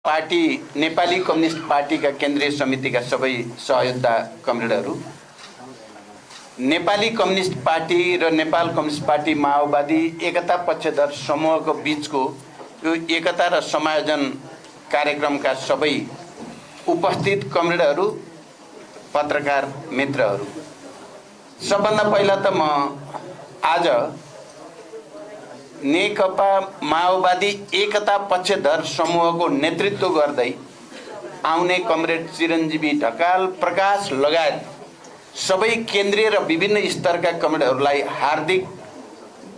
Party Nepali communist पार्टीका केन्द्रीय समितिका सबै सहयोद्धा कमरेडहरू, नेपाली कम्युनिस्ट पार्टी र नेपाल कम्युनिस्ट पार्टी माओवादी एकता पक्षधर समूहको बीचको यो एकता र समायोजन कार्यक्रमका सबै उपस्थित कमरेडहरू, पत्रकार मित्रहरू, सबभन्दा पहिला त म आज नेकपा माओवादी एकता पक्षधर समूहको नेतृत्व गर्दै आउने कमरेड चिरञ्जीवी ढकाल, प्रकाश लगायत सबै केन्द्रीय र विभिन्न स्तरका कमरेडहरूलाई हार्दिक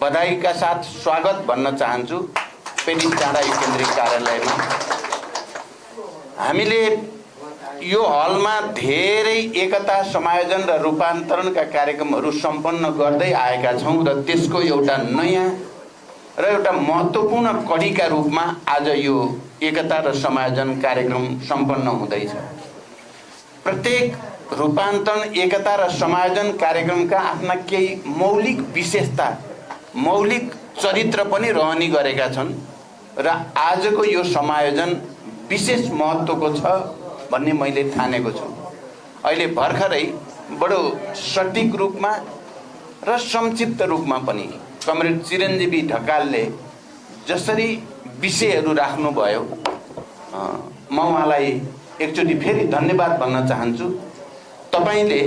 बधाईका साथ स्वागत भन्न चाहन्छु। पेरिस टाढा केन्द्रीय कार्यालयमा हामीले यो हलमा धेरै एकता समायोजन र रूपान्तरणका कार्यक्रमहरू सम्पन्न गर्दै आएका छौँ र त्यसको एउटा नयाँ र एउटा महत्त्वपूर्ण कडीका रूपमा आज यो एकता र समायोजन कार्यक्रम सम्पन्न हुँदैछ। प्रत्येक रूपान्तरण एकता र समायोजन कार्यक्रमका आफ्ना केही मौलिक विशेषता, मौलिक चरित्र पनि रहने गरेका छन् र आजको यो समायोजन विशेष महत्त्वको छ भन्ने मैले ठानेको छु। अहिले भर्खरै बडो सटीक रूपमा र संक्षिप्त रूपमा पनि कमरेड चिरञ्जीवी ढकालले जसरी विषयहरू राख्नुभयो, म उहाँलाई एकचोटि फेरि धन्यवाद भन्न चाहन्छु। तपाईले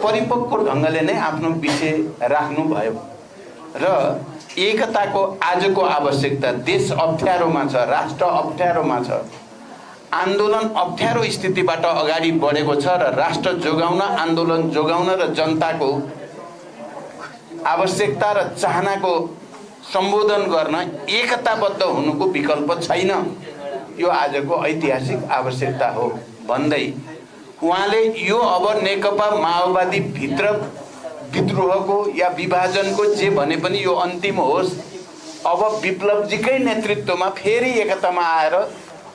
परिपक्व ढङ्गले नै आफ्नो विषय राख्नुभयो र एकताको आजको आवश्यकता, देश अप्ठ्यारोमा छ, राष्ट्र अप्ठ्यारोमा छ, आन्दोलन अप्ठ्यारो स्थितिबाट अगाडि बढेको छ र राष्ट्र जोगाउन, आन्दोलन जोगाउन र जनताको आवश्यकता र चाहनाको सम्बोधन गर्न एकताबद्ध हुनुको विकल्प छैन। यो आजको ऐतिहासिक आवश्यकता हो भन्दै उहाँले यो अब नेकपा माओवादी भित्र विद्रोहको या विभाजनको जे भने पनि यो अन्तिम होस्, अब विप्लवजीकै नेतृत्वमा फेरि एकतामा आएर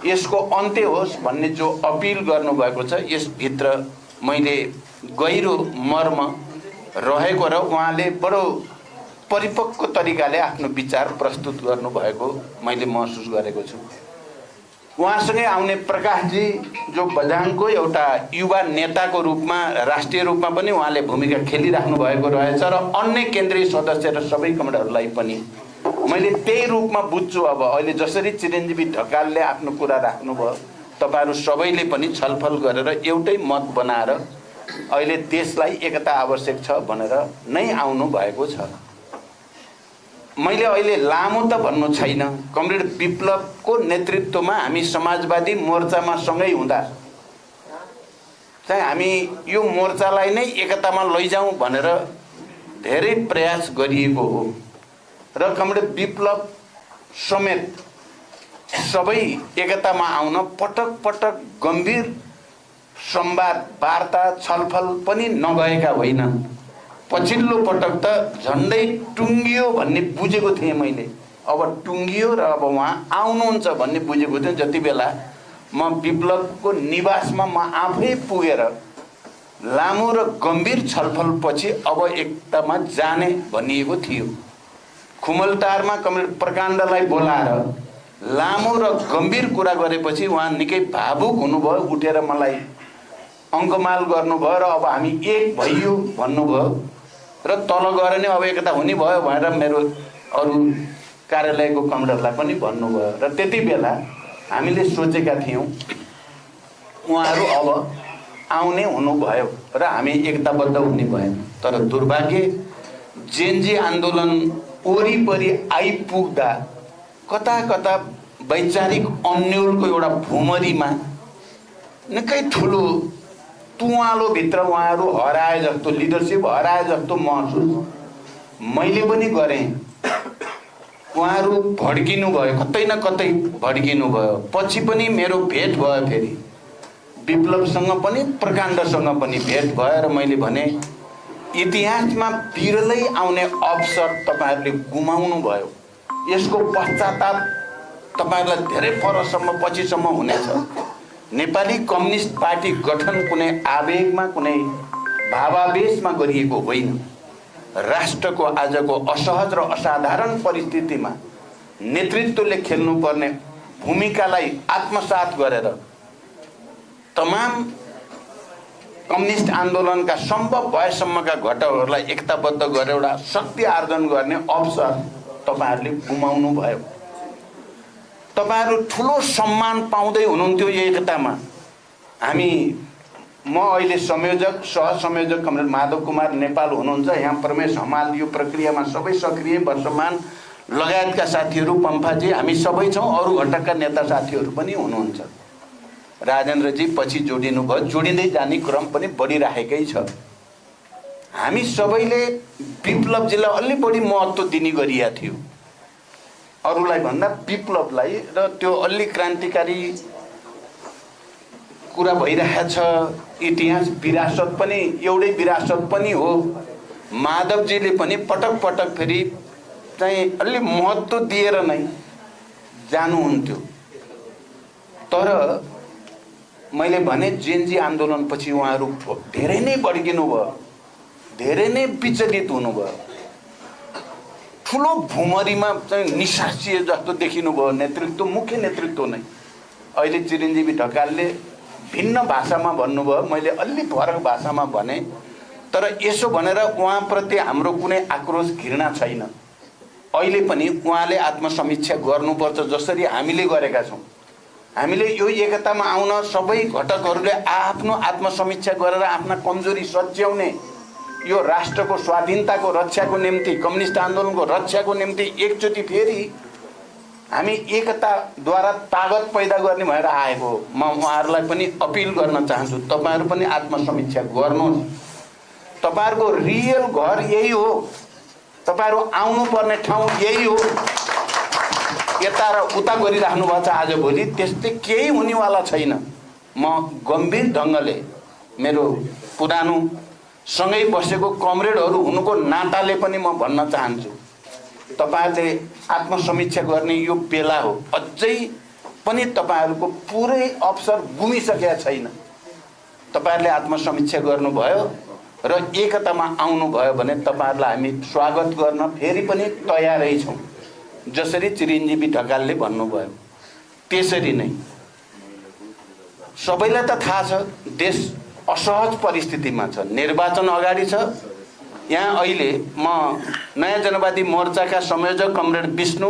यसको अन्त्य होस् भन्ने जो अपिल गर्नुभएको छ, यसभित्र मैले गहिरो मर्म रहेको र उहाँले बडो परिपक्व तरिकाले आफ्नो विचार प्रस्तुत गर्नुभएको मैले महसुस गरेको छु। उहाँसँगै आउने प्रकाशजी जो बझाङको एउटा युवा नेताको रूपमा, राष्ट्रिय रूपमा पनि उहाँले भूमिका खेलिराख्नु भएको रहेछ र अन्य केन्द्रीय सदस्य र सबै कमरेडहरूलाई पनि मैले त्यही रूपमा बुझ्छु। अब अहिले जसरी चिरञ्जीवी ढकालले आफ्नो कुरा राख्नुभयो, तपाईँहरू सबैले पनि छलफल गरेर एउटै मत बनाएर अहिले देशलाई एकता आवश्यक छ भनेर नै आउनु भएको छ। मैले अहिले लामो त भन्नु छैन, कमरेड विप्लवको नेतृत्वमा हामी समाजवादी मोर्चामा सँगै हुँदा चाहिँ हामी यो मोर्चालाई नै एकतामा लैजाउँ भनेर धेरै प्रयास गरिएको हो र कमरेड विप्लव समेत सबै एकतामा आउन पटक पटक गम्भीर संवाद, वार्ता, छलफल पनि नगएका होइन। पछिल्लो पटक त झन्डै टुङ्गियो भन्ने बुझेको थिएँ मैले। अब टुङ्गियो र अब उहाँ आउनुहुन्छ भन्ने बुझेको थिएँ जति बेला म विप्लवको निवासमा म आफै पुगेर लामो र गम्भीर छलफलपछि अब एकतामा जाने भनिएको थियो। खुमलटारमा कमरेड प्रकाण्डलाई बोलाएर लामो र गम्भीर कुरा गरेपछि उहाँ निकै भावुक हुनुभयो, उठेर मलाई अङ्कमाल गर्नुभयो र अब हामी एक भइयो भन्नुभयो र तल गएर नै अब एकता हुने भयो भनेर मेरो अरू कार्यालयको कमरेडलाई पनि भन्नुभयो र त्यति बेला हामीले सोचेका थियौँ उहाँहरू अब आउने हुनुभयो र हामी एकताबद्ध हुने भयो। तर दुर्भाग्य जेनजी आन्दोलन वरिपरि आइपुग्दा कता कता वैचारिक अन्योलको एउटा भुमरीमा निकै ठुलो तुवालो भित्र उहाँहरू हराए जस्तो, लिडरसिप हराए जस्तो महसुस मैले पनि गरेँ। उहाँहरू भड्किनु भयो, कतै न कतै भड्किनु भयो। पछि पनि मेरो भेट भयो, फेरि विप्लवसँग पनि प्रकाण्डसँग पनि भेट भयो र मैले भने इतिहासमा बिरलै आउने अवसर तपाईँहरूले गुमाउनु भयो। यसको पश्चाताप तपाईँहरूलाई धेरै परसम्म पछिसम्म हुनेछ। नेपाली कम्युनिस्ट पार्टी गठन कुनै आवेगमा, कुनै भावावेशमा गरिएको होइन। राष्ट्रको आजको असहज र असाधारण परिस्थितिमा नेतृत्वले खेल्नुपर्ने भूमिकालाई आत्मसात गरेर तमाम कम्युनिस्ट आन्दोलनका सम्भव भएसम्मका घटकहरूलाई एकताबद्ध गरेर एउटा शक्ति आर्जन गर्ने अवसर तपाईहरुले गुमाउनु भयो। तपाईहरु ठुलो सम्मान पाउँदै हुनुहुन्थ्यो यो एकतामा। म अहिले संयोजक सहसंयोजक कमरेड माधव कुमार नेपाल हुनुहुन्छ, यहाँ प्रमेश हमाल यो प्रक्रियामा सबै सक्रिय, वर्षमान लगायतका साथीहरू, पम्फाजी, हामी सबै छौँ, अरू घटकका नेता साथीहरू पनि हुनुहुन्छ। राजेन्द्रजी पछि जोडिनु भयो, जोडिँदै जाने क्रम पनि बढिराखेकै छ। हामी सबैले विप्लवजीलाई अलि बढी महत्त्व दिने गरिया थियो अरूलाई भन्दा विप्लवलाई, र त्यो अलि क्रान्तिकारी कुरा भइरहेको छ। इतिहास विरासत पनि एउटै विरासत पनि हो। माधवजीले पनि पटक पटक फेरि चाहिँ अलि महत्त्व दिएर नै जानुहुन्थ्यो। तर मैले भने जेएनजी आन्दोलनपछि उहाँहरू धेरै नै बढ्किनु भयो, धेरै नै विचलित हुनुभयो। ठुलो भुमरीमा चाहिँ निसासिए जस्तो देखिनु भयो नेतृत्व, मुख्य नेतृत्व नै। अहिले चिरञ्जीवी ढकालले भिन्न भाषामा भन्नुभयो, मैले अलि फरक भाषामा भने, तर यसो भनेर उहाँप्रति हाम्रो कुनै आक्रोश घृणा छैन। अहिले पनि उहाँले आत्मसमीक्षा गर्नुपर्छ, जसरी हामीले गरेका छौँ। हामीले यो एकतामा आउन सबै घटकहरूले आफ्नो आत्मसमीक्षा गरेर आफ्ना कमजोरी सच्याउने, यो राष्ट्रको स्वाधीनताको रक्षाको निम्ति, कम्युनिस्ट आन्दोलनको रक्षाको निम्ति एकचोटि फेरि हामी एकताद्वारा तागत पैदा गर्ने भएर आएको हो। म उहाँहरूलाई पनि अपिल गर्न चाहन्छु, तपाईहरु पनि आत्मसमीक्षा गर्नुहोस्। तपाईहरुको रियल घर यही हो, तपाईहरु आउनुपर्ने ठाउँ यही हो। यता र उता गरिराख्नु भएको छ आजभोलि, त्यस्तै केही हुनेवाला छैन। म गम्भीर ढङ्गले मेरो पुरानो सँगै बसेको कमरेडहरू हुनुको नाताले पनि म भन्न चाहन्छु, तपाईहरुले आत्मसमीक्षा गर्ने यो बेला हो। अझै पनि तपाईहरुको पुरै अवसर गुमिसकेका छैन। तपाईहरुले आत्मसमीक्षा गर्नुभयो र एकतामा आउनुभयो भने तपाईहरुलाई हामी स्वागत गर्न फेरि पनि तयारै छौँ। जसरी चिरञ्जीवी ढकालले भन्नुभयो त्यसरी नै। सबैलाई त थाहा छ देश असहज परिस्थितिमा छ, निर्वाचन अगाडि छ। यहाँ अहिले म नयाँ जनवादी मोर्चाका संयोजक कमरेड विष्णु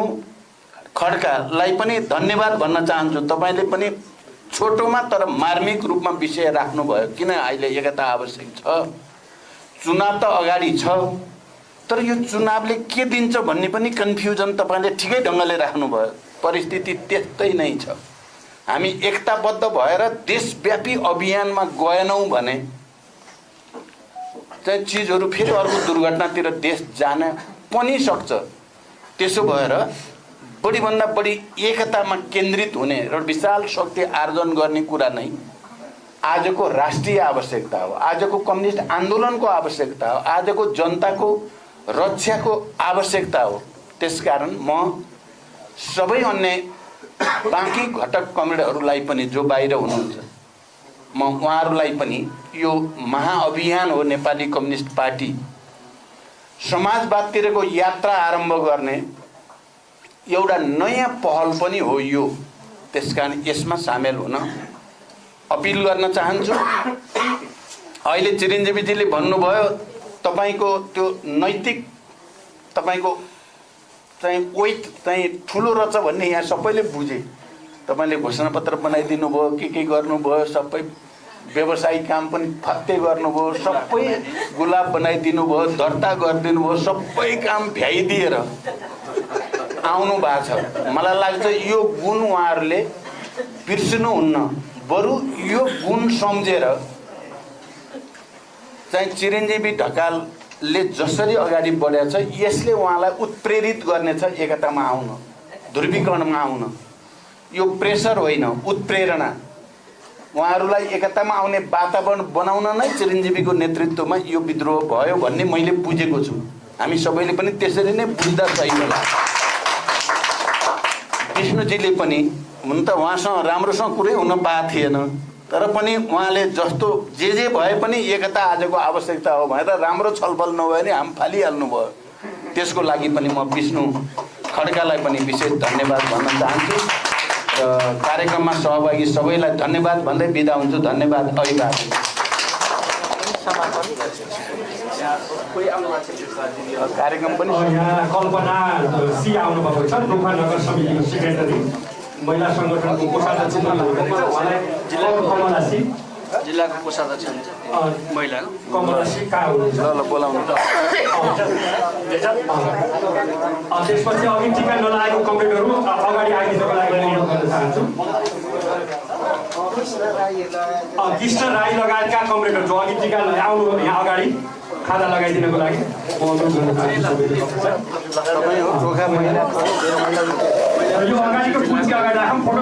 खड्कालाई पनि धन्यवाद भन्न चाहन्छु। तपाईले पनि छोटोमा तर मार्मिक रूपमा विषय राख्नुभयो, किन अहिले एकता आवश्यक छ। चुनाव त अगाडि छ, तर यो चुनावले के दिन्छ भन्ने पनि कन्फ्युजन तपाईले ठिकै ढङ्गले राख्नुभयो। परिस्थिति त्यस्तै नै छ। हामी एकताबद्ध भएर देशव्यापी अभियानमा गएनौँ भने चाहिँ चिजहरू फेरि अर्को दुर्घटनातिर देश जान पनि सक्छ। त्यसो भएर बढीभन्दा बढी एकतामा केन्द्रित हुने र विशाल शक्ति आर्जन गर्ने कुरा नै आजको राष्ट्रिय आवश्यकता हो, आजको कम्युनिस्ट आन्दोलनको आवश्यकता हो, आजको जनताको रक्षाको आवश्यकता हो। त्यसकारण म सबै अन्य बाँकी घटक कमरेडहरूलाई पनि जो बाहिर हुनुहुन्छ, म उहाँहरूलाई पनि यो महाअभियान हो नेपाली कम्युनिस्ट पार्टी समाजवादतिरको यात्रा आरम्भ गर्ने एउटा नयाँ पहल पनि हो यो। त्यसकारण यसमा सामेल हुन अपिल गर्न चाहन्छु। अहिले चिरञ्जीवीजीले भन्नुभयो तपाईको त्यो नैतिक तपाईको चाहिँ वेट चाहिँ ठुलो रहेछ भन्ने यहाँ सबैले बुझे। तपाईले घोषणापत्र बनाइदिनु भयो, के गर्नुभयो, सबै व्यवसायिक काम पनि फत्ते गर्नुभयो, सबै गुलाब बनाइदिनु भयो, दर्ता गरिदिनु भयो, सबै काम भ्याइदिएर आउनु भएको छ। मलाई लाग्छ यो गुण उहाँहरूले बिर्सिनुहुन्न, बरु यो गुण सम्झेर चाहिँ चिरञ्जीवी ढकालले जसरी अगाडि बढेको छ यसले उहाँलाई उत्प्रेरित गर्नेछ एकतामा आउन, ध्रुवीकरणमा आउन। यो प्रेसर होइन, उत्प्रेरणा। उहाँहरूलाई एकतामा आउने वातावरण बनाउन नै चिरञ्जीवीको नेतृत्वमा यो विद्रोह भयो भन्ने मैले बुझेको छु। हामी सबैले पनि त्यसरी नै बुझ्दा सही होला। विष्णुजीले पनि हुन त उहाँसँग राम्रोसँग कुरै हुन पाएको थिएन, तर पनि उहाँले जस्तो जे भए पनि एकता आजको आवश्यकता हो भनेर राम्रो छलफल नभए नि हामी फालिहाल्नु भयो। त्यसको लागि पनि म विष्णु खड्कालाई पनि विशेष धन्यवाद भन्न चाहन्छु। कार्यक्रममा सहभागी सबैलाई धन्यवाद भन्दै बिदा हुन्छु। धन्यवाद। अभिवादन। कार्यक्रम पनि यहाँ कल्पना सी आउनुभएको छ, रूपा नगर समितिको सेक्रेटरी, महिला सङ्गठनको कोषाध्यक्ष उहाँलाई कमला सी, जिल्लाको कोषाध्यक्ष महिला कमला सी कहाँ हुनुहुन्छ? बोलाउनु। त्यसपछि अघि टिका नलागेको कमरेडहरू अगाडि आइदिनको लागि अनुरोध गर्न चाहन्छु। कृष्ण राई लगायतका कमरेडहरू जो अघि टिका आउनु यहाँ अगाडि खादा लगाइदिनको लागि म अनुरोध गर्न चाहन्छु। यो अगाडिको पुलका अगाडि राखौँ, फोटो